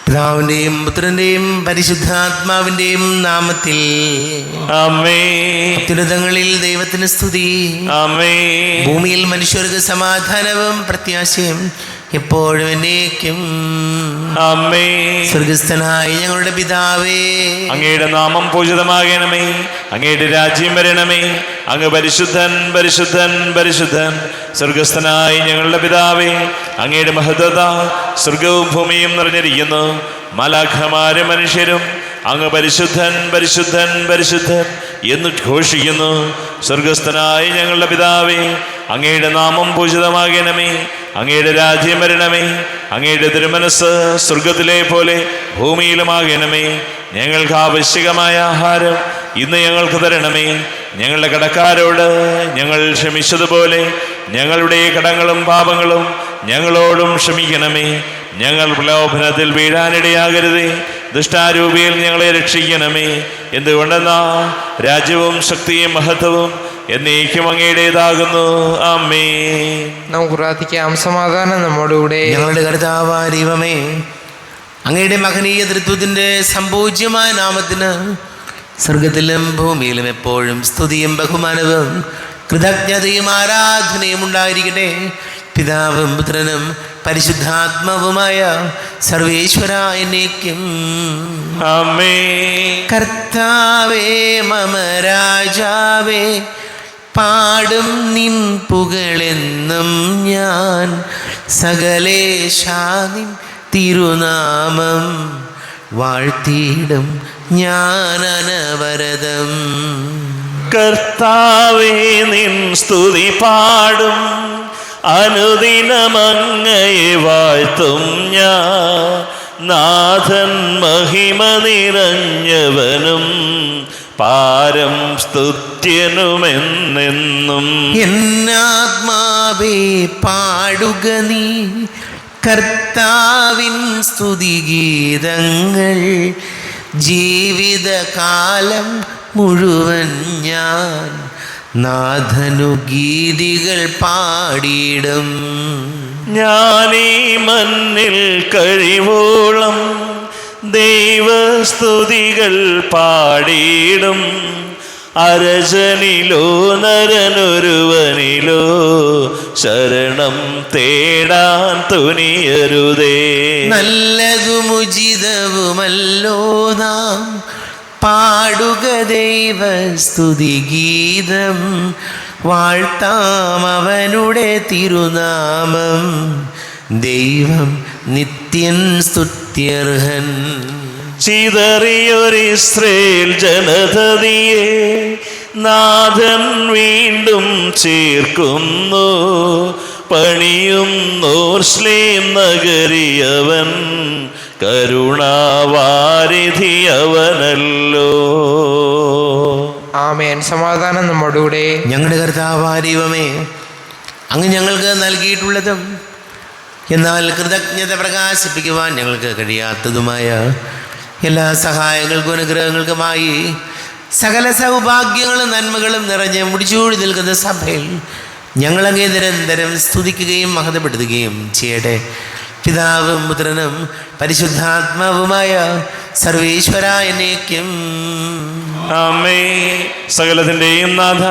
പിതാവിന്റെയും പുത്രന്റെയും പരിശുദ്ധാത്മാവിന്റെയും നാമത്തിൽ ആമേൻ. അത്യുന്നതങ്ങളിൽ ദൈവത്തിന് സ്തുതി. ആമേൻ. ഭൂമിയിൽ മനുഷ്യർക്ക് സമാധാനവും പ്രത്യാശയും എപ്പോഴും എന്നേക്കും. ആമേൻ. സ്വർഗസ്ഥനായ ഞങ്ങളുടെ പിതാവേ, അങ്ങയുടെ നാമം പൂജിതമാകണമേ. അങ്ങയുടെ രാജ്യം വരണമേ. അങ്ങ് പരിശുദ്ധൻ പരിശുദ്ധൻ പരിശുദ്ധൻ. സ്വർഗസ്ഥനായ ഞങ്ങളുടെ പിതാവേ, അങ്ങയുടെ മഹത്വത സ്വർഗവും ഭൂമിയും നിറഞ്ഞിരിക്കുന്നു. മാലാഖമാരും മനുഷ്യരും അങ്ങ് പരിശുദ്ധൻ പരിശുദ്ധൻ പരിശുദ്ധൻ എന്ന് ഘോഷിക്കുന്നു. സ്വർഗസ്ഥനായ ഞങ്ങളുടെ പിതാവേ, അങ്ങയുടെ നാമം പൂജിതമാകണമേ. അങ്ങയുടെ രാജ്യം വരണമേ. അങ്ങയുടെ തിരുമനസ് സ്വർഗത്തിലെ പോലെ ഭൂമിയിലുമാകണമേ. ഞങ്ങൾക്ക് ആവശ്യകമായ ആഹാരം ഇന്ന് ഞങ്ങൾക്ക് തരണമേ. ഞങ്ങളുടെ കടക്കാരോട് ഞങ്ങൾ ക്ഷമിച്ചതുപോലെ ഞങ്ങളുടെ കടങ്ങളും പാപങ്ങളും ഞങ്ങളോടും ക്ഷമിക്കണമേ. ഞങ്ങൾ പ്രലോഭനത്തിൽ വീഴാനിടയാകരുതേ. ദുഷ്ടാരൂപിയിൽ ഞങ്ങളെ രക്ഷിക്കണമേ. എന്തുകൊണ്ടെന്നാ രാജ്യവും ശക്തിയും മഹത്വവും എന്നേക്കും അങ്ങയുടേതാകുന്നു. ആമേൻ. നമുക്ക് പ്രാർത്ഥിക്കാം. സമാധാനം നമ്മോടുകൂടെ. ഞങ്ങളുടെ കർത്താവായ ദൈവമേ, അങ്ങയുടെ മഹനീയ തൃത്വത്തിന്റെ സംപൂജ്യമായ നാമത്തിന് സ്വർഗത്തിലും ഭൂമിയിലും എപ്പോഴും സ്തുതിയും ബഹുമാനവും കൃതജ്ഞതയും ആരാധനയും ഉണ്ടായിരിക്കട്ടെ. പിതാവും പുത്രനും പരിശുദ്ധാത്മാവുമായ സർവേശ്വര എന്നേക്കും. ആമേൻ. കർത്താവേ മമ രാജാവേ, പാടും നിൻ പുകളെന്നും ഞാൻ. സകലേശാനിൻ തിരുനാമം വാഴ്ത്തിയിടും ഞാൻ അനവരതം. കർത്താവേ, നിൻ സ്തുതി പാടും. അനുദിനമങ്ങയെ വാഴ്ത്തും ഞാൻ. നാഥൻ മഹിമ നിറഞ്ഞവനും പാരം സ്തുത്യനുമെന്നെന്നും. എന്നാത്മാവേ പാടുക നീ കർത്താവിൻ സ്തുതിഗീതങ്ങൾ. ജീവിതകാലം മുഴുവൻ ഞാൻ നാഥനു ഗീതികൾ പാടിയിടും. ഞാനീ മണ്ണിൽ കഴിവോളം ദൈവസ്തുതികൾ പാടിയിടും. അരജനിലോ നരനൊരുവനിലോ ശരണം തേടാൻ തുനിയരുതേ. നല്ലതും ഉചിതവുമല്ലോ നാം പാടുക ദൈവസ്തുതിഗീതം. വാഴ്ത്താം അവനുടെ തിരുനാമം. ദൈവം നിത്യൻ സ്തുത്യർഹൻ. ചിതറിയൊരിസ്രയേൽ ജനതയെ നാഥൻ വീണ്ടും ചേർക്കുന്നു. പണിയുന്നോർശ്ലേം നഗരിയവൻ കരുണാവാരിധിയവനല്ലോ. ആമേൻ. സമാധാനം നമ്മോടുകൂടെ. ഞങ്ങളുടെ കർത്താവായ ദൈവമേ, അങ്ങ് ഞങ്ങൾക്ക് നൽകിയിട്ടുള്ളതും എന്നാൽ കൃതജ്ഞത പ്രകാശിപ്പിക്കുവാൻ ഞങ്ങൾക്ക് കഴിയാത്തതുമായ എല്ലാ സഹായങ്ങൾക്കും അനുഗ്രഹങ്ങൾക്കുമായി സകല സൗഭാഗ്യങ്ങളും നന്മകളും നിറഞ്ഞ് മുടിച്ചൂടി നിൽക്കുന്ന സഭയിൽ ഞങ്ങളങ്ങേ നിരന്തരം സ്തുതിക്കുകയും മഹത്വപ്പെടുത്തുകയും ചെയ്യട്ടെ. പിതാവും പുത്രനും പരിശുദ്ധാത്മാവുമായ സർവേശ്വര എന്നേക്കും. ആമേൻ. സകലത്തിന്റെയും നാഥ,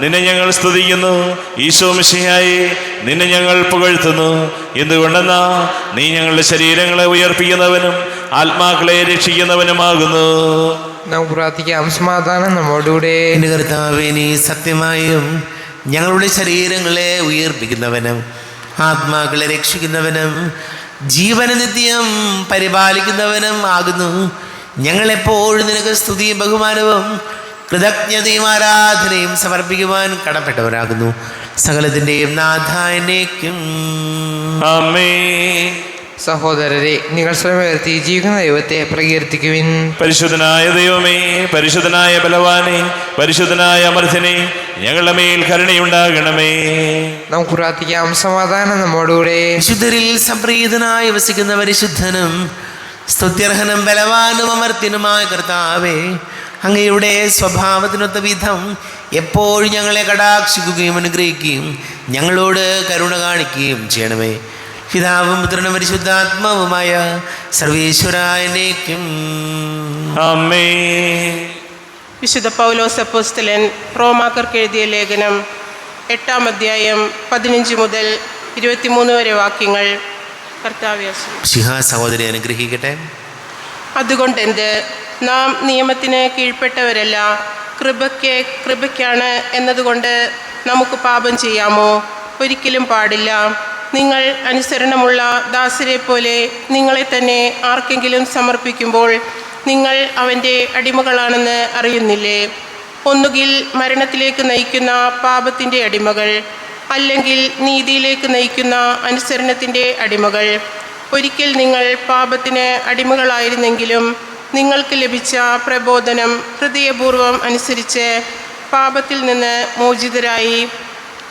നിന്നെ ഞങ്ങൾ സ്തുതിക്കുന്നു. ഈശോ മിശിഹായേ, നിന്നെ ഞങ്ങൾ പുകഴ്ത്തുന്നു. എന്തുകൊണ്ടെന്നാ നീ ഞങ്ങളുടെ ശരീരങ്ങളെ ഉയർപ്പിക്കുന്നവനും ആത്മാക്കളെ രക്ഷിക്കുന്നവനുമാകുന്നു. നമുക്ക് പ്രാർത്ഥിക്കാം. സമാധാനം നമ്മോടുകൂടെ. എൻ്റെ കർത്താവേ, നീ സത്യമായും ഞങ്ങളുടെ ശരീരങ്ങളെ ഉയർപ്പിക്കുന്നവനും ആത്മാക്കളെ രക്ഷിക്കുന്നവനും ജീവന നിത്യം പരിപാലിക്കുന്നവനും ആകുന്നു. ഞങ്ങളെപ്പോഴും നിനക്ക് സ്തുതിയും ബഹുമാനവും കൃതജ്ഞതയും ആരാധനയും സമർപ്പിക്കുവാൻ കടപ്പെട്ടവരാകുന്നു. സകലത്തിൻ്റെയും നാഥ എന്നേക്കും. ആമേൻ. സഹോദരരെ, നിങ്ങൾ സ്വയമുയർത്തി ജീവിക്കുന്ന ദൈവത്തെ പ്രകീർത്തിക്കുവിൻ. പരിശുദ്ധനായ ദൈവമേ, പരിശുദ്ധനായ ബലവാനെ, പരിശുദ്ധനായ അമർത്യനെ, ഞങ്ങളുടെ മേൽ കരുണയുണ്ടാകണമേ. നമുക്ക് പ്രാർത്ഥിക്കാം. സമാധാനം നമ്മോടുകൂടെ. വിശുദ്ധരിൽ സംപ്രീതനായി വസിക്കുന്ന പരിശുദ്ധനും സ്തുത്യർഹനും ബലവാനും അമർത്യനുമായ കർത്താവേ, അങ്ങയുടെ സ്വഭാവത്തിനൊത്ത വിധം എപ്പോഴും ഞങ്ങളെ കടാക്ഷിക്കുകയും അനുഗ്രഹിക്കുകയും ഞങ്ങളോട് കരുണ കാണിക്കുകയും ചെയ്യണമേ. പിതാവും പുത്രനും പരിശുദ്ധാത്മാവുമായ സർവേശ്വരായനേക്കും ആമേൻ. വിശുദ്ധ പൗലോസ് അപ്പോസ്തലൻ റോമാക്കർക്ക് എഴുതിയ ലേഖനം 8-ാം അധ്യായം 15 മുതൽ 23 വരെ വാക്യങ്ങൾ. കർത്താവേ ശിഹാ സഹോദരി അനുഗ്രഹിക്കട്ടെ. അതുകൊണ്ടെന്ത്? നാം നിയമത്തിന് കീഴ്പ്പെട്ടവരല്ല, കൃപയ്ക്കാണ് എന്നതുകൊണ്ട് നമുക്ക് പാപം ചെയ്യാമോ? ഒരിക്കലും പാടില്ല. നിങ്ങൾ അനുസരണമുള്ള ദാസരെ പോലെ നിങ്ങളെ തന്നെ ആർക്കെങ്കിലും സമർപ്പിക്കുമ്പോൾ നിങ്ങൾ അവൻ്റെ അടിമകളാണെന്ന് അറിയുന്നില്ലേ? ഒന്നുകിൽ മരണത്തിലേക്ക് നയിക്കുന്ന പാപത്തിൻ്റെ അടിമകൾ, അല്ലെങ്കിൽ നീതിയിലേക്ക് നയിക്കുന്ന അനുസരണത്തിൻ്റെ അടിമകൾ. ഒരിക്കൽ നിങ്ങൾ പാപത്തിന് അടിമകളായിരുന്നെങ്കിലും നിങ്ങൾക്ക് ലഭിച്ച പ്രബോധനം ഹൃദയപൂർവ്വം അനുസരിച്ച് പാപത്തിൽ നിന്ന് മോചിതരായി.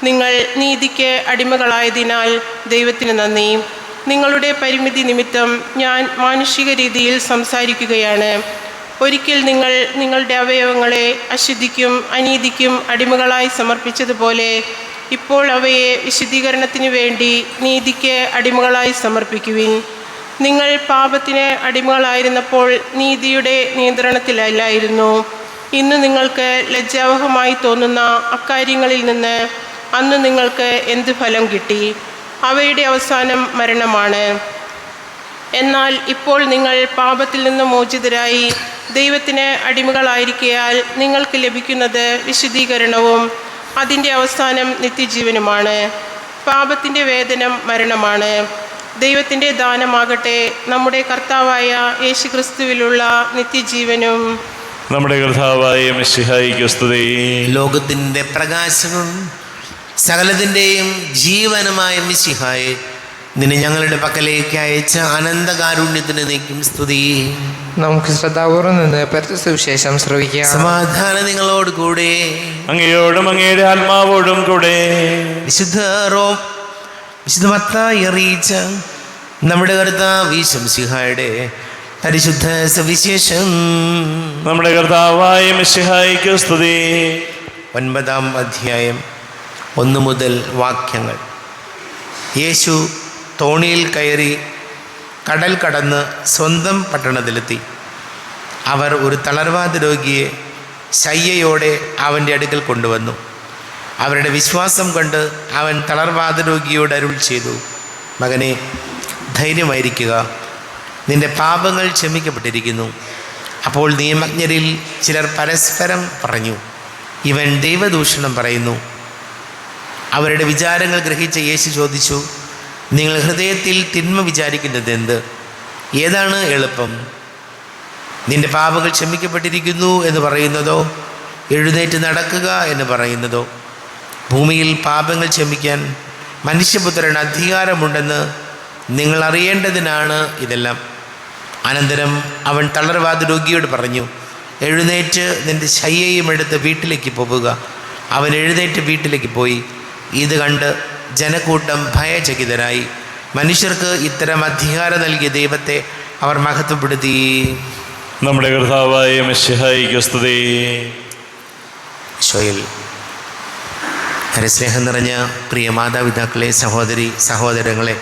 നിങ്ങൾ നീതിക്ക് അടിമകളായതിനാൽ ദൈവത്തിന് നന്ദി. നിങ്ങളുടെ പരിമിതി നിമിത്തം ഞാൻ മാനുഷിക രീതിയിൽ സംസാരിക്കുകയാണ്. ഒരിക്കൽ നിങ്ങൾ നിങ്ങളുടെ അവയവങ്ങളെ അശുദ്ധിക്കും അനീതിക്കും അടിമകളായി സമർപ്പിച്ചതുപോലെ ഇപ്പോൾ അവയെ വിശുദ്ധീകരണത്തിന് വേണ്ടി നീതിക്ക് അടിമകളായി സമർപ്പിക്കുവിൻ. നിങ്ങൾ പാപത്തിന് അടിമകളായിരുന്നപ്പോൾ നീതിയുടെ നിയന്ത്രണത്തിലല്ലായിരുന്നു. ഇന്ന് നിങ്ങൾക്ക് ലജ്ജാവഹമായി തോന്നുന്ന അക്കാര്യങ്ങളിൽ നിന്ന് അന്ന് നിങ്ങൾക്ക് എന്ത് ഫലം കിട്ടി? അവയുടെ അവസാനം മരണമാണ്. എന്നാൽ ഇപ്പോൾ നിങ്ങൾ പാപത്തിൽ നിന്ന് മോചിതരായി ദൈവത്തിന് അടിമകളായിരിക്കയാൽ നിങ്ങൾക്ക് ലഭിക്കുന്നത് വിശുദ്ധീകരണവും അതിൻ്റെ അവസാനം നിത്യജീവനുമാണ്. പാപത്തിൻ്റെ വേതനം മരണമാണ്. ദൈവത്തിൻ്റെ ദാനമാകട്ടെ നമ്മുടെ കർത്താവായ യേശുക്രിസ്തുവിലുള്ള നിത്യജീവനും. നമ്മുടെ കർത്താവായ മിശിഹായിക്ക് സ്തുതി. ലോകത്തിൻ്റെ പ്രകാശവും സകലത്തിൻ്റെയും ജീവനുമായ മിശിഹായെ, നിന്നെ ഞങ്ങളുടെ പക്കലേക്ക് അയച്ച അനന്തകാരുണ്യത്തിന് നീക്കും സ്തുതി. നമുക്ക് ശ്രദ്ധാപൂർവം നിന്ന് പരിശുദ്ധ സുവിശേഷം ശ്രവിക്കാം. സമാധാനം നിങ്ങളോട് കൂടെ. അങ്ങയോടും അങ്ങയുടെ ആത്മാവോടും കൂടെ. വിശുദ്ധ മത്തായി അറിയിച്ച നമ്മുടെ കർത്താവ് മിശിഹായുടെ പരിശുദ്ധ സുവിശേഷം. നമ്മുടെ കർത്താവായ മിശിഹായിക്ക് സ്തുതി. 9-ാം അധ്യായം 1 മുതൽ വാക്യങ്ങൾ. യേശു തോണിയിൽ കയറി കടൽ കടന്ന് സ്വന്തം പട്ടണത്തിലെത്തി. അവർ ഒരു തളർവാദ രോഗിയെ ശയ്യയോടെ അവൻ്റെ അടുക്കൽ കൊണ്ടുവന്നു. അവരുടെ വിശ്വാസം കണ്ട് അവൻ തളർവാദ രോഗിയോട് അരുൾ ചെയ്തു, മകനെ, ധൈര്യമായിരിക്കുക, നിന്റെ പാപങ്ങൾ ക്ഷമിക്കപ്പെട്ടിരിക്കുന്നു. അപ്പോൾ നിയമജ്ഞരിൽ ചിലർ പരസ്പരം പറഞ്ഞു, ഇവൻ ദൈവദൂഷണം പറയുന്നു. അവരുടെ വിചാരങ്ങൾ ഗ്രഹിച്ച യേശു ചോദിച്ചു, നിങ്ങൾ ഹൃദയത്തിൽ തിന്മ വിചാരിക്കുന്നത് എന്ത്? ഏതാണ് എളുപ്പം, നിന്റെ പാപങ്ങൾ ക്ഷമിക്കപ്പെട്ടിരിക്കുന്നു എന്ന് പറയുന്നതോ എഴുന്നേറ്റ് നടക്കുക എന്ന് പറയുന്നതോ? ഭൂമിയിൽ പാപങ്ങൾ ക്ഷമിക്കാൻ മനുഷ്യപുത്രന് അധികാരമുണ്ടെന്ന് നിങ്ങൾ അറിയേണ്ടതിനാണ് ഇതെല്ലാം. അനന്തരം അവൻ തളർവാദ രോഗിയോട് പറഞ്ഞു, എഴുന്നേറ്റ് നിന്റെ ശയ്യയും എടുത്ത് വീട്ടിലേക്ക് പോവുക. അവൻ എഴുന്നേറ്റ് വീട്ടിലേക്ക് പോയി. ഇത് കണ്ട് ജനക്കൂട്ടം ഭയചകിതരായി. മനുഷ്യർക്ക് ഇത്തരം അധികാരം നൽകിയ ദൈവത്തെ അവർ മഹത്വപ്പെടുത്തി. നമ്മുടെ കർത്താവായ മിശിഹായിക്ക് സ്തുതി. ഈശോയിൽ സ്നേഹം നിറഞ്ഞ പ്രിയ മാതാപിതാക്കളെ, സഹോദരങ്ങളെ,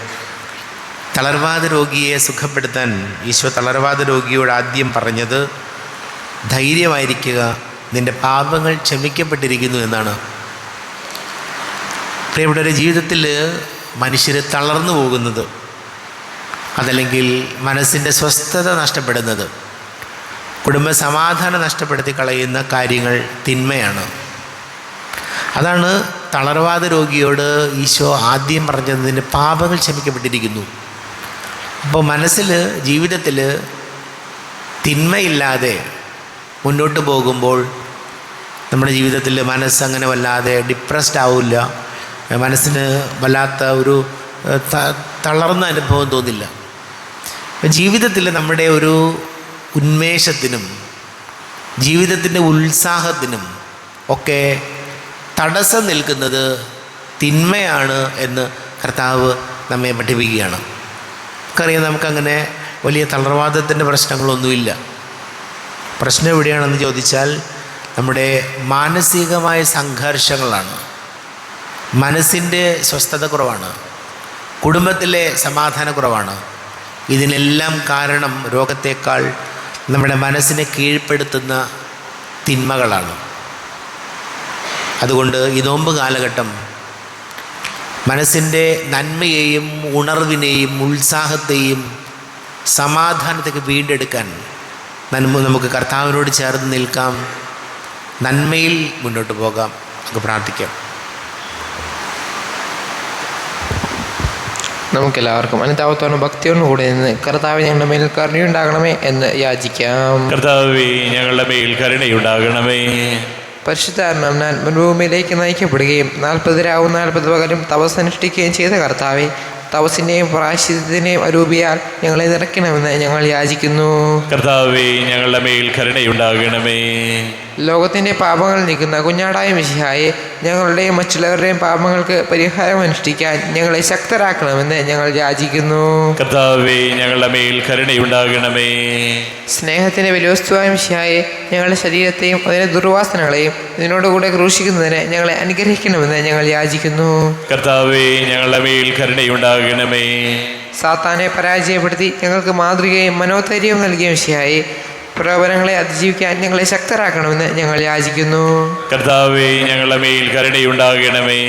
തളർവാദ രോഗിയെ സുഖപ്പെടുത്താൻ ഈശോ തളർവാദ രോഗിയോട് ആദ്യം പറഞ്ഞത് ധൈര്യമായിരിക്കുക, നിൻ്റെ പാപങ്ങൾ ക്ഷമിക്കപ്പെട്ടിരിക്കുന്നു എന്നാണ്. പ്രിയപ്പെട്ടവരുടെ ജീവിതത്തിൽ മനുഷ്യർ തളർന്നു പോകുന്നത്, അതല്ലെങ്കിൽ മനസ്സിൻ്റെ സ്വസ്ഥത നഷ്ടപ്പെടുന്നത്, കുടുംബ സമാധാനം നഷ്ടപ്പെടുത്തി കളയുന്ന കാര്യങ്ങൾ തിന്മയാണ്. അതാണ് തളർവാദ രോഗിയോട് ഈശോ ആദ്യം പറഞ്ഞത്, നിൻ്റെ പാപങ്ങൾ ക്ഷമിക്കപ്പെട്ടിരിക്കുന്നു. അപ്പോൾ മനസ്സിൽ, ജീവിതത്തിൽ തിന്മയില്ലാതെ മുന്നോട്ട് പോകുമ്പോൾ നമ്മുടെ ജീവിതത്തിൽ മനസ്സങ്ങനെ വല്ലാതെ ഡിപ്രസ്ഡ് ആവില്ല, മനസ്സിന് വല്ലാത്ത ഒരു തളർന്ന അനുഭവം തോന്നില്ല. ജീവിതത്തിൽ നമ്മുടെ ഒരു ഉന്മേഷത്തിനും ജീവിതത്തിൻ്റെ ഉത്സാഹത്തിനും ഒക്കെ തടസ്സം നിൽക്കുന്നത് തിന്മയാണ് എന്ന് കർത്താവ് നമ്മെ പഠിപ്പിക്കുകയാണ്. നമുക്കറിയാം, നമുക്കങ്ങനെ വലിയ തളർവാദത്തിൻ്റെ പ്രശ്നങ്ങളൊന്നുമില്ല. പ്രശ്നം എവിടെയാണെന്ന് ചോദിച്ചാൽ നമ്മുടെ മാനസികമായ സംഘർഷങ്ങളാണ്, മനസ്സിൻ്റെ സ്വസ്ഥത കുറവാണ്. കുടുംബത്തിലെ സമാധാനക്കുറവാണ്. ഇതിനെല്ലാം കാരണം രോഗത്തേക്കാൾ നമ്മുടെ മനസ്സിനെ കീഴ്പ്പെടുത്തുന്ന തിന്മകളാണ്. അതുകൊണ്ട് ഈ നോമ്പ് കാലഘട്ടം മനസ്സിൻ്റെ നന്മയെയും ഉണർവിനെയും ഉത്സാഹത്തെയും സമാധാനത്തേക്ക് വീണ്ടെടുക്കാൻ നമുക്ക് കർത്താവിനോട് ചേർന്ന് നിൽക്കാം, നന്മയിൽ മുന്നോട്ട് പോകാം. നമുക്ക് പ്രാർത്ഥിക്കാം. നമുക്കെല്ലാവർക്കും അനുതാപത്തോടും ഭക്തിയോടും കൂടെ നിന്ന് കർത്താവ് ഞങ്ങളുടെ മേൽ കരുണയുണ്ടാകണമേ എന്ന് യാചിക്കാം. കർത്താവേ, ഞങ്ങളുടെ മേൽ കരുണയുണ്ടാകണമേ. പരിശുദ്ധാത്മാവിനാൽ മരുഭൂമിയിലേക്ക് നയിക്കപ്പെടുകയും 40 രാവും 40 പകലും തപസ് അനുഷ്ഠിക്കുകയും ചെയ്ത കർത്താവെ, തപസ്സിൻ്റെയും പ്രായശ്ചിത്തത്തിൻ്റെയും അരൂപിയാൽ ഞങ്ങളെ നിറയ്ക്കണമെന്ന് ഞങ്ങൾ യാചിക്കുന്നു. കർത്താവേ, ഞങ്ങളുടെ മേൽ കരുണയുണ്ടാകണമേ. ലോകത്തിൻ്റെ പാപങ്ങൾ നീക്കുന്ന കുഞ്ഞാടായ മിശിഹായെ, ഞങ്ങളുടെയും മറ്റുള്ളവരുടെയും പാപങ്ങൾക്ക് പരിഹാരം അനുഷ്ഠിക്കാൻ ഞങ്ങളെ ശക്തരാക്കണമെന്ന് ഞങ്ങൾ യാചിക്കുന്നു. കർത്താവേ, ഞങ്ങളുടെ മേൽ കരുണയുണ്ടാകണമേ. സ്നേഹത്തിൻ്റെ വലിയവസ്തുവായ മിശിഹായെ, ഞങ്ങളുടെ ശരീരത്തെയും അതിൻ്റെ ദുർവാസനകളെയും ഇതിനോടുകൂടെ ക്രൂശിക്കുന്നതിന് ഞങ്ങളെ അനുഗ്രഹിക്കണമെന്ന് ഞങ്ങൾ യാചിക്കുന്നു. കർത്താവേ, ഞങ്ങളുടെ മേൽ കരുണയുണ്ടാകണമേ. സാത്താനെ പരാജയപ്പെടുത്തി ഞങ്ങൾക്ക് മാതൃകയും മനോധൈര്യവും നൽകിയ മിശിഹായെ, പ്രലോഭനങ്ങളെ അതിജീവിക്കാൻ ഞങ്ങളെ ശക്തരാക്കണമെന്ന് ഞങ്ങൾ യാചിക്കുന്നു. കർത്താവേ, ഞങ്ങളുടെ മേൽ കരുണയുണ്ടാകണമേ.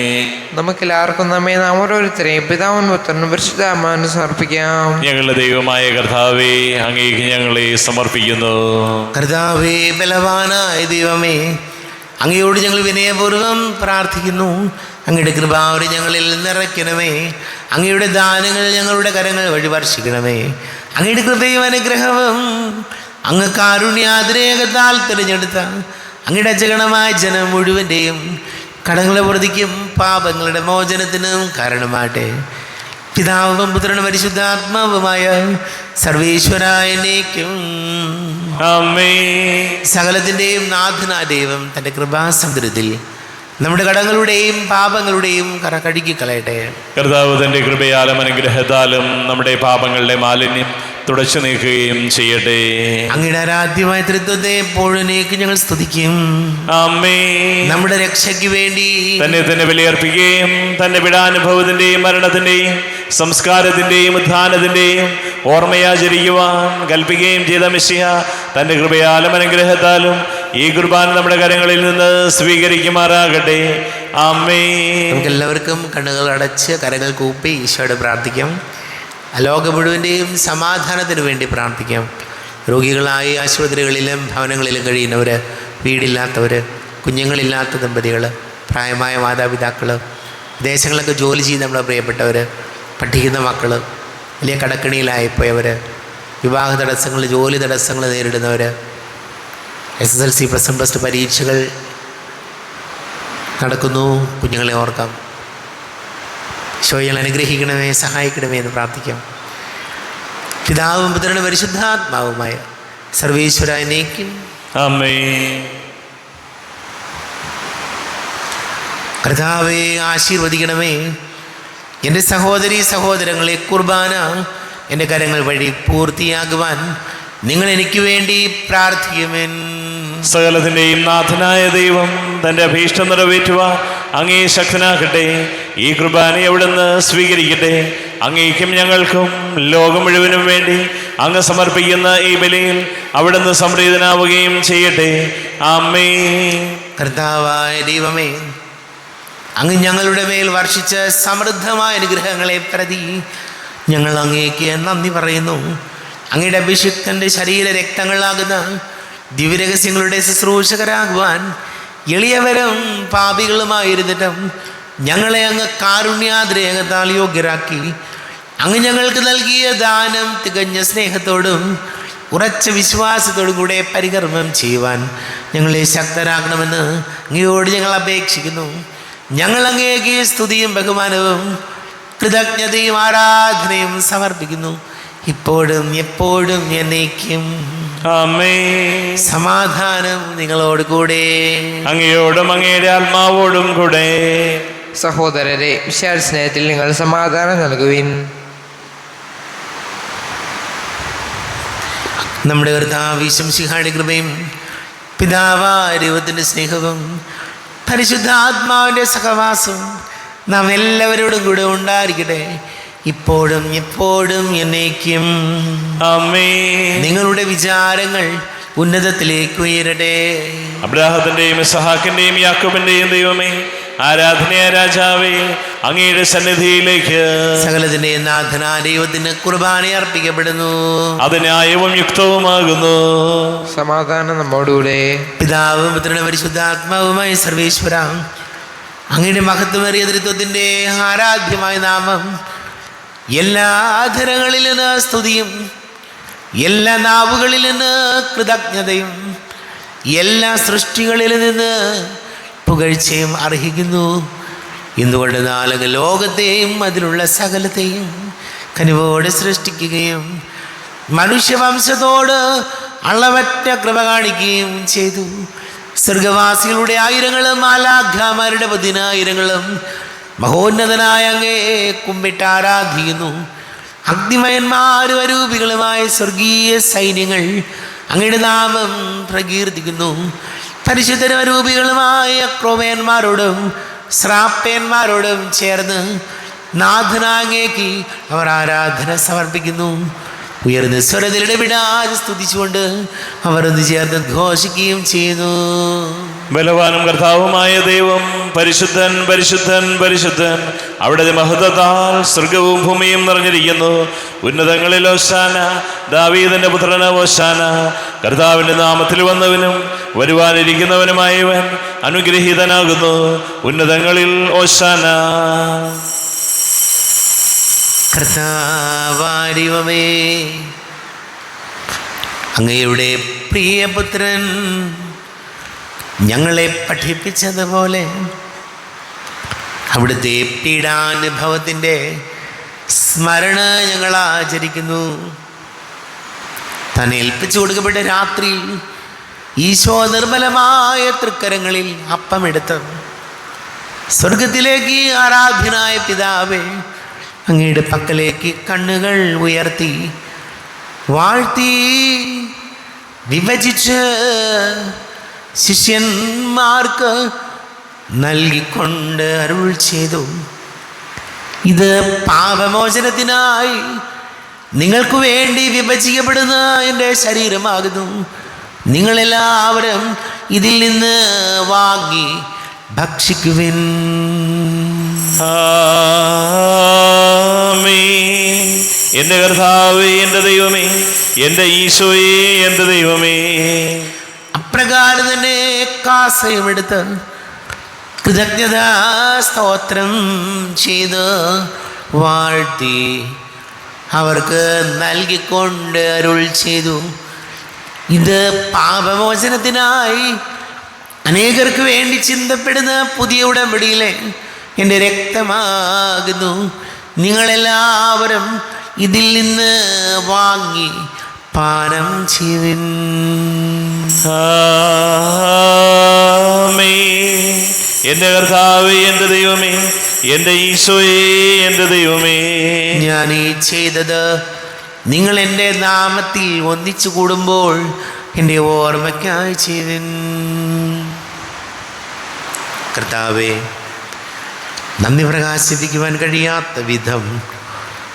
നമുക്കെല്ലാവർക്കും നമ്മെ നാം ഓരോരുത്തരെയും പിതാവും പുത്രനും പരിശുദ്ധാത്മാവിനും സമർപ്പിക്കാം. ഞങ്ങളുടെ ദൈവമായ കർത്താവേ, അങ്ങേക്ക് ഞങ്ങളെ സമർപ്പിക്കുന്നു. കർത്താവേ, ബലവാനായ ദൈവമേ, അങ്ങയോട് ഞങ്ങൾ വിനയപൂർവ്വം പ്രാർത്ഥിക്കുന്നു. അങ്ങയുടെ കൃപാവരി ഞങ്ങളിൽ നിറയ്ക്കണമേ. അങ്ങയുടെ ദാനങ്ങൾ ഞങ്ങളുടെ കരങ്ങൾ വഴി വർഷിക്കണമേ. അങ്ങയുടെ കൃപയും അനുഗ്രഹവും അങ്ങ് കാരുണ്യാതിരേകത്താൽ തിരഞ്ഞെടുത്ത അങ്ങയുടെ അജഗണമായ ജനം മുഴുവൻ്റെയും കടങ്ങളെ പ്രതിക്കും പാപങ്ങളുടെ മോചനത്തിനും കാരണമാട്ടെ. പിതാവും പുത്രനും പരിശുദ്ധാത്മാവുമായ സർവേശ്വരായനേക്കും ആമേൻ. സകലത്തിൻ്റെയും നാഥനായ ദൈവം തൻ്റെ കൃപാസമുദ്രത്തിൽ നമ്മുടെ കടങ്ങളുടെയും പാപങ്ങളുടെയും കറ കഴുകിക്കളയട്ടെ. കർത്താവ് തൻ്റെ കൃപയാലും അനുഗ്രഹത്താലും നമ്മുടെ പാപങ്ങളുടെ മാലിന്യം തുടച്ചു നീക്കുകയും ചെയ്യട്ടെ. അങ്ങയുടെ ആരാധ്യമായ തൃത്വത്തെ എപ്പോഴേക്ക് ഞങ്ങൾ സ്തുതിക്കും. ആമേൻ. നമ്മുടെ രക്ഷയ്ക്ക് വേണ്ടി തന്നെ ബലിയർപ്പിക്കുകയും തന്റെ പീഡാനുഭവത്തിന്റെയും മരണത്തിന്റെയും സംസ്കാരത്തിന്റെയും ഉത്ഥാനത്തിന്റെയും ഓർമ്മയാചരിക്കുവാൻ കൽപ്പിക്കുകയും ചെയ്ത മിശിഹ തന്റെ കൃപയാലും അനുഗ്രഹത്താലും ഈ കുർബാന നമ്മുടെ കരങ്ങളിൽ നിന്ന് സ്വീകരിക്കുമാറാകട്ടെ. ആമേൻ. നമുക്ക് എല്ലാവർക്കും കണ്ണുകൾ അടച്ച് കരങ്ങൾ കൂപ്പി ഈശോയോട് പ്രാർത്ഥിക്കാം. ലോകം മുഴുവൻ്റെയും സമാധാനത്തിന് വേണ്ടി പ്രാർത്ഥിക്കാം. രോഗികളായി ആശുപത്രികളിലും ഭവനങ്ങളിലും കഴിയുന്നവർ, വീടില്ലാത്തവർ, കുഞ്ഞുങ്ങളില്ലാത്ത ദമ്പതികൾ, പ്രായമായ മാതാപിതാക്കൾ, വിദേശങ്ങളിലൊക്കെ ജോലി ചെയ്യുന്ന നമ്മളെ പ്രിയപ്പെട്ടവർ, പഠിക്കുന്ന മക്കൾ, വലിയ കടക്കണിയിലായിപ്പോയവർ, വിവാഹ തടസ്സങ്ങൾ, ജോലി തടസ്സങ്ങൾ നേരിടുന്നവർ, SSLC +1 പരീക്ഷകൾ നടക്കുന്നു, കുഞ്ഞുങ്ങളെ ഓർക്കാം. ഈശോയെ അനുഗ്രഹിക്കണമേ, സഹായിക്കണമേ എന്ന് പ്രാർത്ഥിക്കാം. പിതാവും പുത്രനും പരിശുദ്ധാത്മാവുമായ സർവേശ്വരനേക്കും ആമേൻ. കർത്താവേ, ആശീർവദിക്കണമേ. എൻ്റെ സഹോദരീ സഹോദരങ്ങളെ, കുർബാന എൻ്റെ കരങ്ങൾ വഴി പൂർത്തിയാകുവാൻ നിങ്ങൾ എനിക്ക് വേണ്ടി പ്രാർത്ഥിക്കുമെൻ. സകലത്തിന്റെയും നാഥനായ ദൈവം തന്റെ അഭീഷ്ടം നിറവേറ്റുവാൻ അങ്ങേ ശക്തനാക്കട്ടെ. ഈ കുർബാന അവിടുന്ന് സ്വീകരിക്കട്ടെ. അങ്ങേക്കും ഞങ്ങൾക്കും ലോകം മുഴുവനും വേണ്ടി അങ്ങ് സമർപ്പിക്കുന്ന ഈ ബലിയിൽ അവിടുന്ന് സംപ്രീതനാവുകയും ചെയ്യട്ടെ. ആമേൻ. കർത്താവായ ദൈവമേ, അങ്ങ് ഞങ്ങളുടെ മേൽ വർഷിച്ച സമൃദ്ധമായ അനുഗ്രഹങ്ങളെ പ്രതി ഞങ്ങൾ അങ്ങേക്ക് നന്ദി പറയുന്നു. അങ്ങയുടെ അഭിഷിക്തൻ്റെ ശരീര രക്തങ്ങളാകുന്ന ദിവ്യരഹസ്യങ്ങളുടെ ശുശ്രൂഷകരാകുവാൻ എളിയവരും പാപികളുമായിരുന്നിട്ടും ഞങ്ങളെ അങ്ങ് കാരുണ്യാതിരേകത്താൽ യോഗ്യരാക്കി. അങ്ങ് ഞങ്ങൾക്ക് നൽകിയ ദാനം തികഞ്ഞ സ്നേഹത്തോടും ഉറച്ച വിശ്വാസത്തോടും കൂടെ പരികർമ്മം ചെയ്യുവാൻ ഞങ്ങളെ ശക്തരാക്കണമെന്ന് അങ്ങയോട് ഞങ്ങൾ അപേക്ഷിക്കുന്നു. ഞങ്ങൾ അങ്ങേക്ക് സ്തുതിയും ബഹുമാനവും കൃതജ്ഞതയും ആരാധനയും സമർപ്പിക്കുന്നു, ഇപ്പോഴും എപ്പോഴും എന്നേക്കും. ആമേൻ. സമാധാനം നിങ്ങളോട് കൂടെ. അങ്ങയോടും അങ്ങയുടെ ആത്മാവോടും കൂടെ. സഹോദരരെ, വിശാല സ്നേഹത്തിൽ നിങ്ങൾ സമാധാനം നൽകുവിൻ. നമ്മുടെ കർത്താവ് ഈശോമിശിഹായുടെ കൃപയും പിതാവായ ദൈവത്തിൻ്റെ സ്നേഹവും പരിശുദ്ധാത്മാവിൻ്റെ സഹവാസവും നാം എല്ലാവരോടും കൂടെ ഉണ്ടായിരിക്കട്ടെ. ഇപ്പോഴും എപ്പോഴും എന്നേക്കും. ആമേൻ. നിങ്ങളുടെ വിചാരങ്ങൾ ഉന്നതത്തിലേക്ക് ഉയരട്ടെ. അബ്രാഹത്തിന്റെയും ഇസ്ഹാക്കിന്റെയും യാക്കോബിന്റെയും ദൈവമേ, ആരാധനയ രാജാവേ, അങ്ങയുടെ സന്നിധിയിലേക്ക് സകലത്തിന്റെ നാഥനായ ദൈവത്തിന് കുർബാന അർപ്പിക്കപ്പെടുന്നു. അത് ന്യായവും യുക്തവുമാകുന്നു. സമാധാനം നമ്മോടുകൂടെ. പിതാവും പുത്രനും പരിശുദ്ധാത്മാവുമായ സർവേശ്വര, അങ്ങയുടെ മഹത്വമേറിയ തൃത്വത്തിന്റെ ആരാധ്യമായ നാമം എല്ലാ അധരങ്ങളിൽ നിന്ന് സ്തുതിയും എല്ലാ നാവുകളിൽ നിന്ന് കൃതജ്ഞതയും എല്ലാ സൃഷ്ടികളിൽ നിന്ന് പുകഴ്ചയും അർഹിക്കുന്നു. എന്തുകൊണ്ട് നാലക ലോകത്തെയും അതിലുള്ള സകലത്തെയും കനിവോടെ സൃഷ്ടിക്കുകയും മനുഷ്യവംശത്തോട് അളവറ്റ കൃപ കാണിക്കുകയും ചെയ്തു. സ്വർഗവാസികളുടെ ആയിരങ്ങളും മാലാഖമാരുടെ 10,000 മഹോന്നതനായ അങ്ങേ കുമ്പിട്ട് ആരാധിക്കുന്നു. അഗ്നിമയന്മാരും അരൂപികളുമായ സ്വർഗീയ സൈന്യങ്ങൾ അങ്ങയുടെ നാമം പ്രകീർത്തിക്കുന്നു. പരിശുദ്ധരും അരൂപികളുമായ ക്രോമേന്മാരോടും ശ്രാപ്പേന്മാരോടും ചേർന്ന് നാഥനാങ്ങേക്ക് അവർ ആരാധന സമർപ്പിക്കുന്നു. ഉയർന്ന സ്വരത്തിലിടെ വിടാതെ സ്തുതിച്ചുകൊണ്ട് അവർ ഒന്ന് ചേർന്ന് ഘോഷിക്കുകയും ചെയ്യുന്നു. ബലവാനും കർത്താവുമായ ദൈവം പരിശുദ്ധൻ പരിശുദ്ധൻ പരിശുദ്ധൻ, അവിടുത്തെ മഹത്വത്താൽ സ്വർഗവും ഭൂമിയും നിറഞ്ഞിരിക്കുന്നു. ഉന്നതങ്ങളിൽ ഓശാന, ദാവീദിന്റെ പുത്രന് ഓശാന. കർത്താവിന്റെ നാമത്തിൽ വന്നവനും വരുവാനിരിക്കുന്നവനുമായവൻ അനുഗ്രഹീതനാകുന്നു. ഉന്നതങ്ങളിൽ ഓശാന. കർത്താവാരിവമേ, അങ്ങയുടെ പ്രിയപുത്രൻ ഞങ്ങളെ പഠിപ്പിച്ചതുപോലെ അവിടുത്തെ പീഡാനുഭവത്തിൻ്റെ സ്മരണ ഞങ്ങൾ ആചരിക്കുന്നു. താൻ ഏൽപ്പിച്ചു കൊടുക്കപ്പെട്ട രാത്രിയിൽ ഈശോ നിർമ്മലമായ തൃക്കരങ്ങളിൽ അപ്പമെടുത്ത് സ്വർഗത്തിലേക്ക് ആരാധ്യനായ പിതാവേ, അങ്ങയുടെ പക്കലേക്ക് കണ്ണുകൾ ഉയർത്തി വാഴ്ത്തി വിഭജിച്ച് ശിഷ്യന്മാർക്ക് നൽകിക്കൊണ്ട് അരുൾ ചെയ്തു, ഇത് പാപമോചനത്തിനായി നിങ്ങൾക്ക് വേണ്ടി വിഭജിക്കപ്പെടുന്ന എൻ്റെ ശരീരമാകുന്നു. നിങ്ങളെല്ലാവരും ഇതിൽ നിന്ന് വാങ്ങി ഭക്ഷിക്കുവിൻ. ആമേൻ. എൻ്റെ കർത്താവേ, എൻ്റെ ദൈവമേ, എൻ്റെ ഈശോയേ, എൻ്റെ ദൈവമേ. അപ്രകാരം തന്നെ കാസയുമെടുത്ത് കൃതജ്ഞതാ സ്തോത്രം ചെയ്ത് വാഴ്ത്തി അവർക്ക് നൽകിക്കൊണ്ട് അരുൾ ചെയ്തു, ഇത് പാപമോചനത്തിനായി അനേകർക്ക് വേണ്ടി ചിന്തപ്പെടുന്ന പുതിയ ഉടമ്പടിയിലെ എൻ്റെ രക്തമാകുന്നു. നിങ്ങളെല്ലാവരും ഇതിൽ നിന്ന് വാങ്ങി പാനം ചെയ്യുവിൻ. ആമേൻ. എൻ്റെ കർത്താവേ, എൻ്റെ ദൈവമേ, എൻ്റെ ഈശോയേ, എൻ്റെ ദൈവമേ. ഞാൻ ഈ ചെയ്തത് നിങ്ങൾ എൻ്റെ നാമത്തിൽ ഒന്നിച്ചു കൂടുമ്പോൾ എൻ്റെ ഓർമ്മയ്ക്കായി ചെയ്യുവിൻ. കർത്താവേ, നന്ദി പ്രകാശിപ്പിക്കുവാൻ കഴിയാത്ത വിധം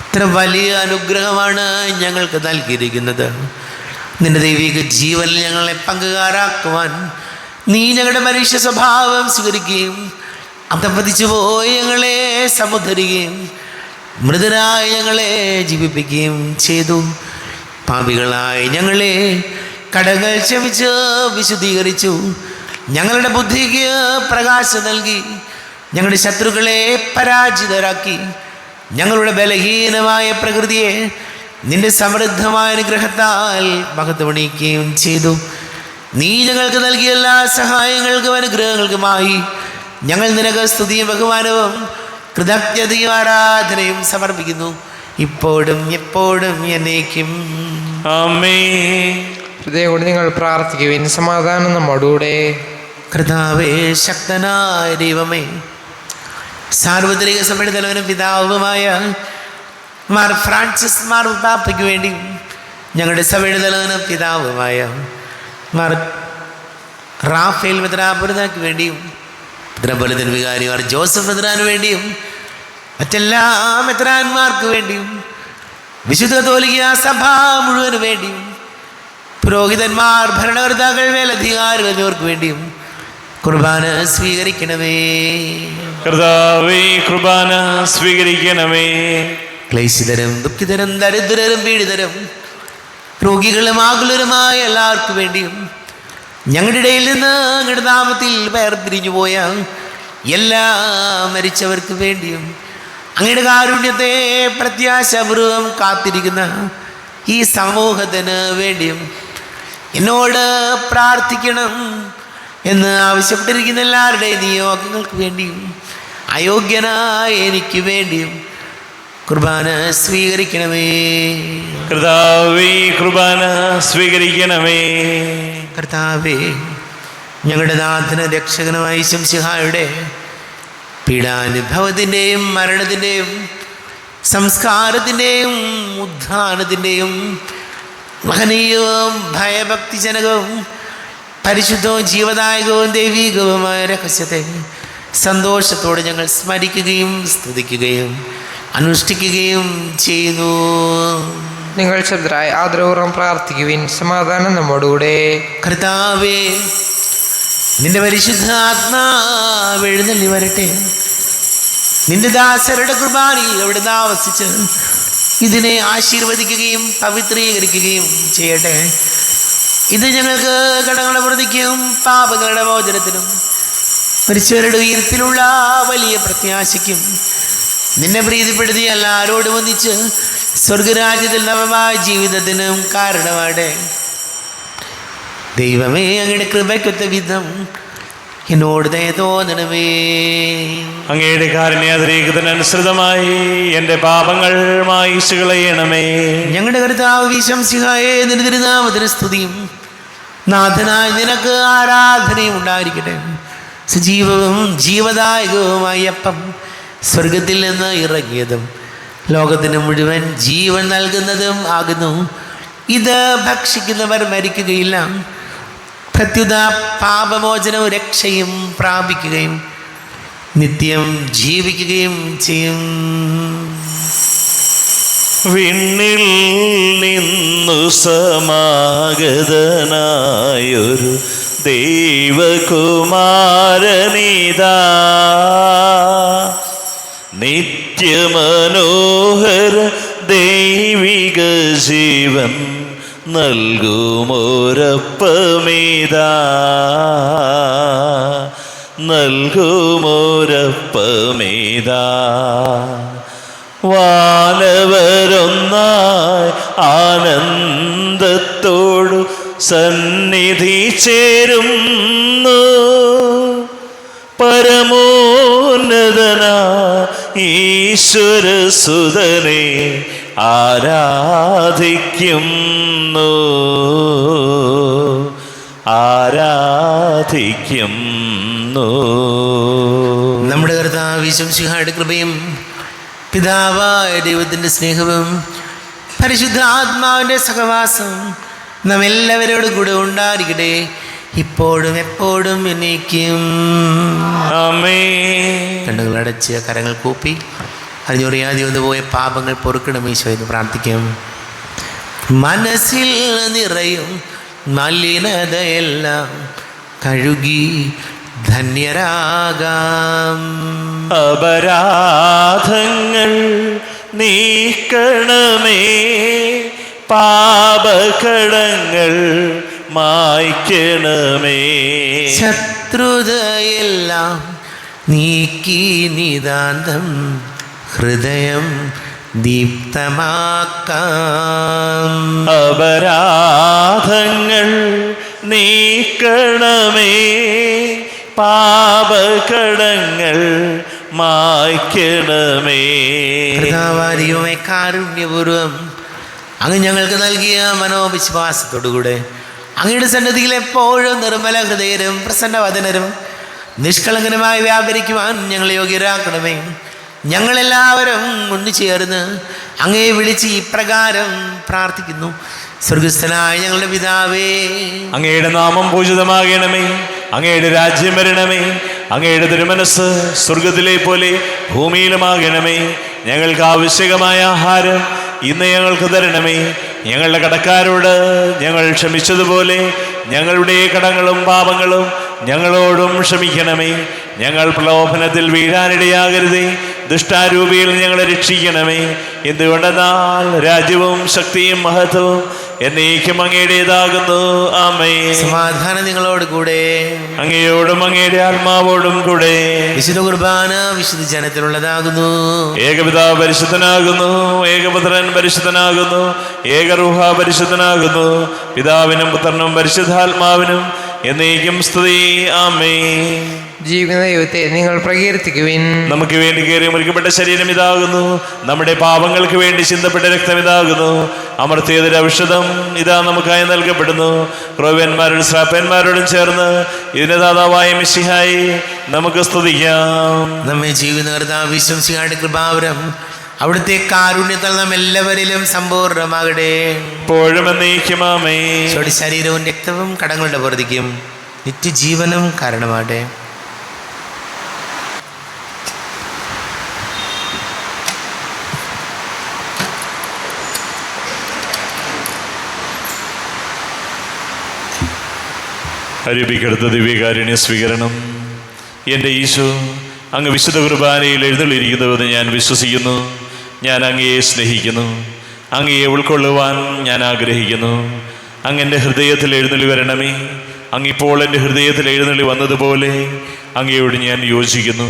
ഇത്ര വലിയ അനുഗ്രഹമാണ് ഞങ്ങൾക്ക് നൽകിയിരിക്കുന്നത്. നിന്റെ ദൈവിക ജീവനിൽ ഞങ്ങളെ പങ്കുകാരാക്കുവാൻ നീ ഞങ്ങളുടെ മനുഷ്യ സ്വഭാവം സ്വീകരിക്കുകയും അധപ്പതിച്ചു പോയി ഞങ്ങളെ സമുദ്ധരിക്കുകയും മൃതരായ ഞങ്ങളെ ജീവിപ്പിക്കുകയും ചെയ്തു. പാപികളായ ഞങ്ങളെ കടങ്ങൾ ക്ഷമിച്ച് വിശുദ്ധീകരിച്ചു. ഞങ്ങളുടെ ബുദ്ധിക്ക് പ്രകാശം നൽകി ഞങ്ങളുടെ ശത്രുക്കളെ പരാജിതരാക്കി. ഞങ്ങളുടെ ബലഹീനമായ പ്രകൃതിയെ നിന്റെ സമൃദ്ധമായ അനുഗ്രഹത്താൽ മഹത്വമണിയിക്കുകയും ചെയ്തു. നീ ഞങ്ങൾക്ക് നൽകിയ എല്ലാ സഹായങ്ങൾക്കും അനുഗ്രഹങ്ങൾക്കുമായി ഞങ്ങൾ നിനക്ക് സ്തുതിയും ബഹുമാനവും കൃതജ്ഞതയും ആരാധനയും സമർപ്പിക്കുന്നു, ഇപ്പോഴും എപ്പോഴും എന്നേക്കും. ആമേൻ. ഹൃദയം കൊണ്ട് നിങ്ങൾ പ്രാർത്ഥിക്കുവിൻ. സമാധാനം നമ്മോടുകൂടെ. കർത്താവേ, ശക്തനായ ദൈവമേ, സാർവത്രിക സഭയുടെ തലവനും പിതാവുമായ മാർ ഫ്രാൻസിസ് മാർ പാപ്പയ്ക്ക് വേണ്ടിയും ഞങ്ങളുടെ സഭയുടെ തലവനും പിതാവുമായ മാർ റാഫേൽ മെത്രാപ്പൊലീത്തായ്ക്ക് വേണ്ടിയും മെത്രാപ്പൊലീത്തൻ വികാരി മാർ ജോസഫ് മെത്രാന് വേണ്ടിയും മറ്റെല്ലാ മെത്രാന്മാർക്ക് വേണ്ടിയും വിശുദ്ധ കത്തോലിക്ക സഭ മുഴുവന് വേണ്ടിയും പുരോഹിതന്മാർ, ഭരണകർത്താക്കൾ, മേലധികാരികൾ എന്നിവർക്ക് വേണ്ടിയും കുർബാന സ്വീകരിക്കണമേ. കർത്താവേ, കുർബാന സ്വീകരിക്കണമേ. ക്ലേശിതരും ദുഃഖിതരും ദരിദ്രരും പീഡിതരും രോഗികളും ആകുലരുമായ എല്ലാവർക്കും വേണ്ടിയും ഞങ്ങളുടെ ഇടയിൽ നിന്ന് അങ്ങയുടെ നാമത്തിൽ വേർപിരിഞ്ഞു പോയ എല്ലാ മരിച്ചവർക്ക് വേണ്ടിയും അങ്ങയുടെ കാരുണ്യത്തെ പ്രത്യാശപൂർവം കാത്തിരിക്കുന്ന ഈ സമൂഹത്തിന് വേണ്ടിയും എന്നോട് പ്രാർത്ഥിക്കണം എന്ന് ആവശ്യപ്പെട്ടിരിക്കുന്ന എല്ലാവരുടെയും നിയോഗങ്ങൾക്ക് വേണ്ടിയും അയോഗ്യനായ എനിക്ക് വേണ്ടിയും കുർബാന സ്വീകരിക്കണമേ. കർത്താവേ, കുർബാന സ്വീകരിക്കണമേ. കർത്താവേ, ഞങ്ങളുടെ നാഥന രക്ഷകനുമായ ശംസിഹായുടെ പീഡാനുഭവത്തിൻ്റെയും മരണത്തിൻ്റെയും സംസ്കാരത്തിൻ്റെയും ഉദ്ധാനത്തിൻ്റെയും മഹനീയവും ഭയഭക്തിജനകവും പരിശുദ്ധവും ജീവദായകവും ദൈവീകവുമായ രഹസ്യത്തെ സന്തോഷത്തോടെ ഞങ്ങൾ സ്മരിക്കുകയും സ്തുതിക്കുകയും അനുഷ്ഠിക്കുകയും ചെയ്യുന്നു. നിങ്ങൾ ശബ്ദരായി ആദരപൂർവ്വം പ്രാർത്ഥിക്കുവിൻ. സമാധാനം നമ്മോടുകൂടെ. കർത്താവേ, നിന്റെ പരിശുദ്ധ ആത്മാവ് എഴുന്നള്ളി വരട്ടെ. നിന്റെ ദാസരുടെ കുർബാനയിൽ അവിടെ താമസിച്ച് ഇതിനെ ആശീർവദിക്കുകയും പവിത്രീകരിക്കുകയും ചെയ്യട്ടെ. ഇത് ഞങ്ങൾക്ക് കടങ്ങളുടെ പ്രതിക്കും പാപങ്ങളുടെ മോചനത്തിനും മരിച്ചവരുടെ ഉയർപ്പിലുള്ള വലിയ പ്രത്യാശയ്ക്കും നിന്നെ പ്രീതിപ്പെടുത്തി എല്ലാവരോടും ഒന്നിച്ച് സ്വർഗരാജ്യത്തിൽ നവമായ ജീവിതത്തിനും കാരണമാടെ. ദൈവമേ, അങ്ങയുടെ കൃപയ്ക്കൊത്ത വിധം എന്നോട് ദയ തോന്നണമേ. അങ്ങയുടെ കാരുണ്യാതിരേകത്തിനനുസൃതമായി എൻ്റെ പാപങ്ങൾ മായിച്ചു കളയണമേ. ഞങ്ങളുടെ കർത്താവ് വിശംസിഹായേ, നിന്റെ തിരുനാമത്തിന് സ്തുതിയും നാഥനായ നിനക്ക് ആരാധനയും ഉണ്ടായിരിക്കട്ടെ. സജീവവും ജീവദായകവുമായ അപ്പം സ്വർഗത്തിൽ നിന്ന് ഇറങ്ങിയതും ലോകത്തിന് മുഴുവൻ ജീവൻ നൽകുന്നതും ആകുന്നു. ഇത് ഭക്ഷിക്കുന്നവർ മരിക്കുകയില്ല, പ്രത്യുത പാപമോചനവും രക്ഷയും പ്രാപിക്കുകയും നിത്യം ജീവിക്കുകയും ചെയ്യും. വിണ്ണിൽ നിന്നു സമാഗതനായൊരു ദൈവകുമാരനിതാ, നിത്യമനോഹര ദൈവിക ജീവൻ നൽകുമോരപ്പമിതാ, നൽകുമോരപ്പമിതാ. വാനവരൊന്നായി ആനന്ദത്തോടു സന്നിധി ചേരുന്നു, പരമോന്നതനാ ഈശ്വരസുതനെ ആരാധിക്കുന്നു, ആരാധിക്കുന്നു. നമ്മുടെ കർത്താവ് വിശംസിഹായുടെ കൃപയും പിതാവായ ദൈവത്തിൻ്റെ സ്നേഹവും പരിശുദ്ധ ആത്മാവിൻ്റെ സഹവാസം നാം എല്ലാവരോടും കൂടെ ഉണ്ടായിരിക്കട്ടെ, ഇപ്പോഴും എപ്പോഴും എന്നേക്കും. ആമേൻ. കണ്ണുകൾ അടച്ച് കരങ്ങൾ കൂപ്പി അറിഞ്ഞറിയാതെ വന്നു പോയ പാപങ്ങൾ പൊറുക്കണം ഈശോ എന്ന് പ്രാർത്ഥിക്കാം. മനസ്സിൽ നിറയും മലിനതയെല്ലാം കഴുകി ധന്യരാകാം. അപരാധങ്ങൾ നീക്കണമേ, പാപകടങ്ങൾ മായ്ക്കണമേ. ശത്രുതയെല്ലാം നീക്കി നിതാന്തം ഹൃദയം ദീപ്തമാക്കാം. അപരാധങ്ങൾ നീക്കണമേ, പാപകടങ്ങൾ മായ്ക്കണമേ. കർത്താവാരിയുമേ, കാരുണ്യപൂർവം അങ്ങ് ഞങ്ങൾക്ക് നൽകിയ മനോവിശ്വാസത്തോടുകൂടെ അങ്ങയുടെ സന്നിധിയിൽ എപ്പോഴും നിർമ്മല ഹൃദയരും പ്രസന്നവദനരും നിഷ്കളങ്കനുമായി വ്യാപരിക്കുവാൻ ഞങ്ങളെ യോഗ്യരാക്കണമേ. ഞങ്ങളെല്ലാവരും ഒന്നുചേർന്ന് അങ്ങയെ വിളിച്ച് ഇപ്രകാരം പ്രാർത്ഥിക്കുന്നു. സ്വർഗസ്ഥനായ ഞങ്ങളുടെ പിതാവേ, അങ്ങയുടെ നാമം പൂജിതമാകണമേ, അങ്ങയുടെ രാജ്യം വരണമേ, അങ്ങയുടെ തിരുമനസ് സ്വർഗത്തിലെ പോലെ ഭൂമിയിലുമാകണമേ. ഞങ്ങൾക്ക് ആവശ്യകമായ ആഹാരം ഇന്ന് ഞങ്ങൾക്ക് തരണമേ. ഞങ്ങളുടെ കടക്കാരോട് ഞങ്ങൾ ക്ഷമിച്ചതുപോലെ ഞങ്ങളുടെ കടങ്ങളും പാപങ്ങളും ഞങ്ങളോടും ക്ഷമിക്കണമേ. ഞങ്ങൾ പ്രലോഭനത്തിൽ വീഴാനിടയാകരുതേ, ദുഷ്ടാരൂപിയിൽ ഞങ്ങളെ രക്ഷിക്കണമേ. എന്തുകൊണ്ടെന്നാൽ രാജ്യവും ശക്തിയും മഹത്വവും എന്നേക്കും അങ്ങയുടേതാകുന്നു. ആമേൻ. സമാധാനം നിങ്ങളോട് കൂടെ, അങ്ങയോടും അങ്ങയുടെ ആത്മാവോടും കൂടെ. വിശുദ്ധ കുർബാന വിശുദ്ധ ജനത്തിലുള്ളതാകുന്നു. ഏകപിതാവ് പരിശുദ്ധനാകുന്നു, ഏകപുത്രൻ പരിശുദ്ധനാകുന്നു, ഏകറൂഹ പരിശുദ്ധനാകുന്നു. പിതാവിനും പുത്രനും പരിശുദ്ധാത്മാവിനും എന്നേക്കും സ്തുതി. ആമേൻ. ജീവിത ദൈവത്തെ നിങ്ങൾ പ്രകീർത്തിക്കുവിൻ. നമുക്ക് വേണ്ടി കയറി മുറിക്കപ്പെട്ട ശരീരം ഇതാകുന്നു, നമ്മുടെ പാപങ്ങൾക്ക് വേണ്ടി ചിന്തപ്പെട്ട രക്തം ഇതാകുന്നു. അമർത്തിയതിന്റെ ഔഷധം ഇതാ നമുക്കായി നൽകപ്പെടുന്നു. ക്രോവ്യന്മാരോടും ശ്രാപ്പന്മാരോടും ചേർന്ന് ഇതിന്റെ ദാതാവായ മിശിഹായി നമുക്ക് സ്തുതിക്കാം. നമ്മെ ജീവിത കർത്താവ് വിശ്വസിക്കാണ്ട് കൃപാവരം അവിടുത്തെ കാരുണ്യത്താൽ നാം എല്ലാവരിലും സമ്പൂർണ്ണമാകട്ടെ. ഇപ്പോഴും എന്നേക്കും ആമേൻ. ശരീരവും രക്തവും കടങ്ങളുടെ പൊറുതിക്കും നിത്യജീവനും കാരണമാകട്ടെ. അരൂപിക്കെടുത്ത ദിവ്യകാരുണ്യ സ്വീകരണം. എൻ്റെ ഈശോ, അങ്ങ് വിശുദ്ധ കുർബാനയിൽ എഴുന്നള്ളിയിരിക്കുന്നുവെന്ന് ഞാൻ വിശ്വസിക്കുന്നു. ഞാൻ അങ്ങയെ സ്നേഹിക്കുന്നു. അങ്ങയെ ഉൾക്കൊള്ളുവാൻ ഞാൻ ആഗ്രഹിക്കുന്നു. അങ്ങ് എൻ്റെ ഹൃദയത്തിൽ എഴുന്നള്ളി വരണമേ. അങ്ങിപ്പോൾ എൻ്റെ ഹൃദയത്തിൽ എഴുന്നള്ളി വന്നതുപോലെ അങ്ങയോട് ഞാൻ യോജിക്കുന്നു.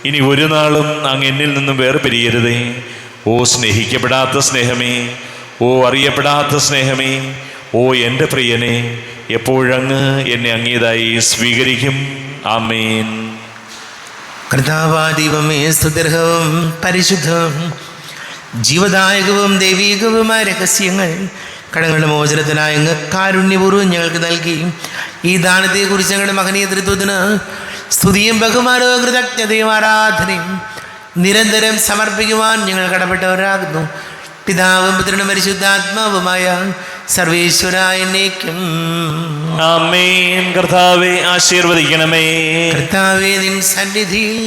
ഇനി ഒരു നാളും അങ്ങ് എന്നിൽ നിന്നും വേർപിരിയരുതേ. ഓ സ്നേഹിക്കപ്പെടാത്ത സ്നേഹമേ, ഓ അറിയപ്പെടാത്ത സ്നേഹമേ, ഓ എൻ്റെ പ്രിയനെ, എപ്പോഴങ്ങ് എന്നെ അങ്ങേതായി സ്വീകരിക്കും. ആമേൻ. കർത്താവാദീപമേ, സ്തുത്യർഹവും പരിശുദ്ധവും ജീവദായകവും ദൈവീകവുമായ രഹസ്യങ്ങൾ കടങ്ങളുടെ മോചനത്തിനായി അങ്ങ് കാരുണ്യപൂർവ്വം ഞങ്ങൾക്ക് നൽകി. ഈ ദാനത്തെക്കുറിച്ച് ഞങ്ങളുടെ മഹനീയ തൃത്വത്തിന് സ്തുതിയും ബഹുമാനവും കൃതജ്ഞതയും ആരാധനയും നിരന്തരം സമർപ്പിക്കുവാൻ ഞങ്ങൾ കടപ്പെട്ടവരാകുന്നു. പിതാവും പുത്രനും പരിശുദ്ധാത്മാവുമായ സർവേശ്വരായ എന്നേക്കും ആമേൻ. കർത്താവേ ആശീർവദിക്കണമേ. കർത്താവേ, നിൻ സന്നിധിയിൽ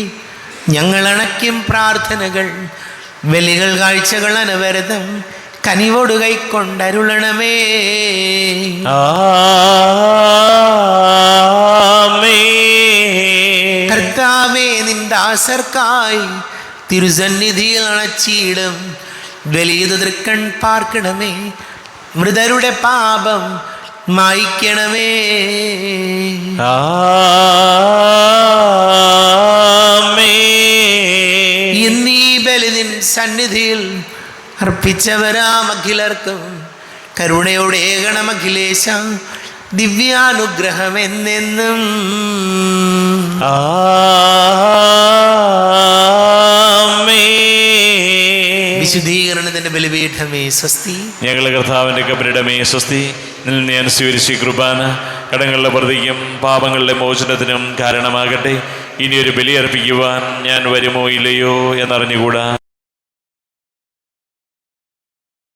ഞങ്ങൾ അണയ്ക്കും പ്രാർത്ഥനകൾ, ബലികൾ, കാഴ്ചകൾ അനവരതം കനിവോട് കൈക്കൊണ്ടരുളണമേ. ആമേൻ. കർത്താവേ, നിൻ ദാസർക്കായി തിരുസന്നിധിയിൽ അണച്ചിടും വലിയ തൃക്കൺ പാർക്കണമേ. മൃതരുടെ പാപം മായ്ക്കണമേ. എന്നീ ബലി നിൻ സന്നിധിയിൽ അർപ്പിച്ചവരാം അഖിലർക്കും കരുണയോടെ ഏകണം അഖിലേശ, ദിവ്യാനുഗ്രഹം എന്നെന്നും. വിശുദ്ധീകരണത്തിന്റെ ബലിപീഠമേ സ്വസ്തി. ഞങ്ങളുടെ കർത്താവിൻ്റെ കബരിടമേ സ്വസ്തി. ഞാൻ സ്വീകരിച്ച കുർബാന കടങ്ങളുടെ പ്രതിക്കും പാപങ്ങളുടെ മോചനത്തിനും കാരണമാകട്ടെ. ഇനിയൊരു ബലി അർപ്പിക്കുവാൻ ഞാൻ വരുമോ ഇല്ലയോ എന്നറിഞ്ഞുകൂടാ.